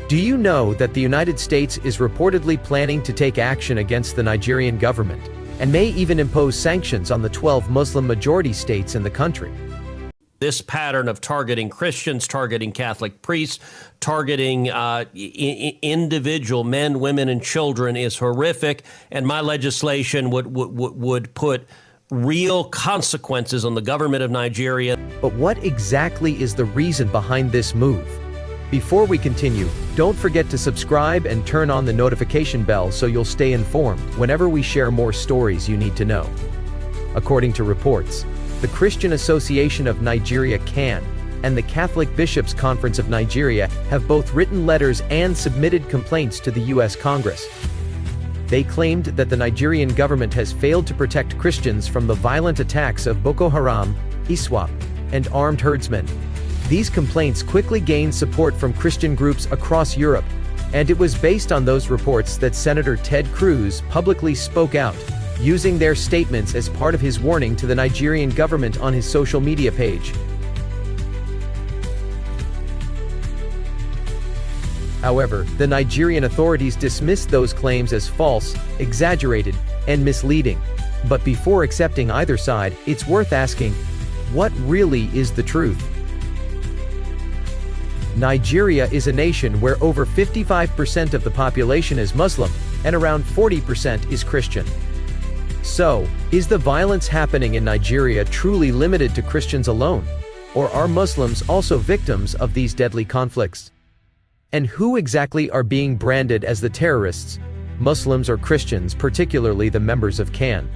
Do you know that the United States is reportedly planning to take action against the Nigerian government, and may even impose sanctions on the 12 Muslim-majority states in the country? This pattern of targeting Christians, targeting Catholic priests, targeting individual men, women, and children is horrific, and my legislation would put real consequences on the government of Nigeria. But what exactly is the reason behind this move? Before we continue, don't forget to subscribe and turn on the notification bell so you'll stay informed whenever we share more stories you need to know. According to reports, the Christian Association of Nigeria (CAN) and the Catholic Bishops' Conference of Nigeria have both written letters and submitted complaints to the U.S. Congress. They claimed that the Nigerian government has failed to protect Christians from the violent attacks of Boko Haram, ISWAP, and armed herdsmen. These complaints quickly gained support from Christian groups across Europe, and it was based on those reports that Senator Ted Cruz publicly spoke out, using their statements as part of his warning to the Nigerian government on his social media page. However, the Nigerian authorities dismissed those claims as false, exaggerated, and misleading. But before accepting either side, it's worth asking, what really is the truth? Nigeria is a nation where over 55% of the population is Muslim, and around 40% is Christian. So, is the violence happening in Nigeria truly limited to Christians alone? Or are Muslims also victims of these deadly conflicts? And who exactly are being branded as the terrorists, Muslims or Christians, particularly the members of CAN?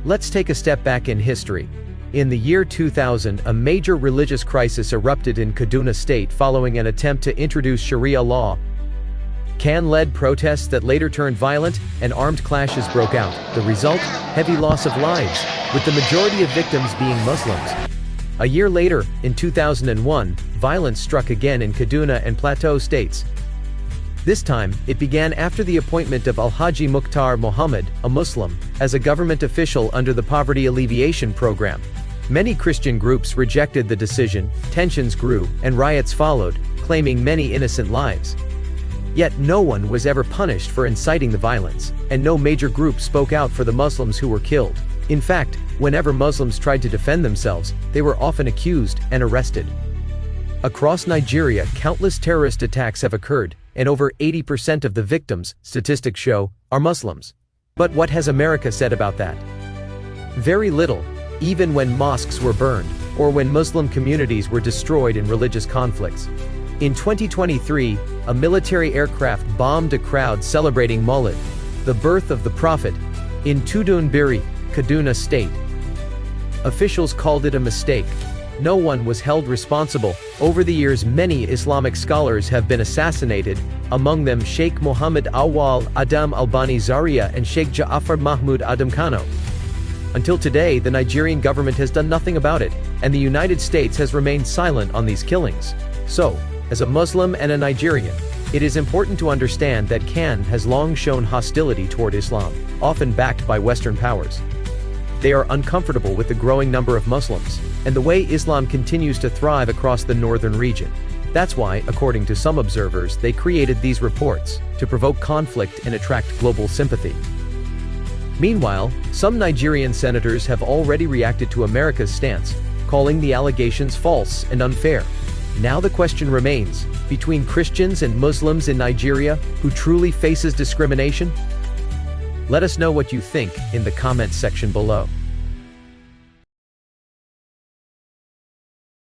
Let's take a step back in history. In the year 2000, a major religious crisis erupted in Kaduna State following an attempt to introduce Sharia law. CAN-led protests that later turned violent, and armed clashes broke out. The result? Heavy loss of lives, with the majority of victims being Muslims. A year later, in 2001, violence struck again in Kaduna and Plateau states. This time, it began after the appointment of Alhaji Mukhtar Mohammed, a Muslim, as a government official under the Poverty Alleviation Program. Many Christian groups rejected the decision, tensions grew, and riots followed, claiming many innocent lives. Yet no one was ever punished for inciting the violence, and no major group spoke out for the Muslims who were killed. In fact, whenever Muslims tried to defend themselves, they were often accused and arrested. Across Nigeria, countless terrorist attacks have occurred, and over 80% of the victims, statistics show, are Muslims. But what has America said about that? Very little, even when mosques were burned, or when Muslim communities were destroyed in religious conflicts. In 2023, a military aircraft bombed a crowd celebrating Maulid, the birth of the Prophet, in Tudunbiri, Kaduna State. Officials called it a mistake. No one was held responsible. Over the years, many Islamic scholars have been assassinated, among them Sheikh Muhammad Awal Adam Albani Zaria and Sheikh Ja'afar Mahmud Adam Kano. Until today, the Nigerian government has done nothing about it, and the United States has remained silent on these killings. So, as a Muslim and a Nigerian, it is important to understand that CAN has long shown hostility toward Islam, often backed by Western powers. They are uncomfortable with the growing number of Muslims, and the way Islam continues to thrive across the northern region. That's why, according to some observers, they created these reports, to provoke conflict and attract global sympathy. Meanwhile, some Nigerian senators have already reacted to America's stance, calling the allegations false and unfair. Now the question remains, between Christians and Muslims in Nigeria, who truly faces discrimination? Let us know what you think in the comments section below.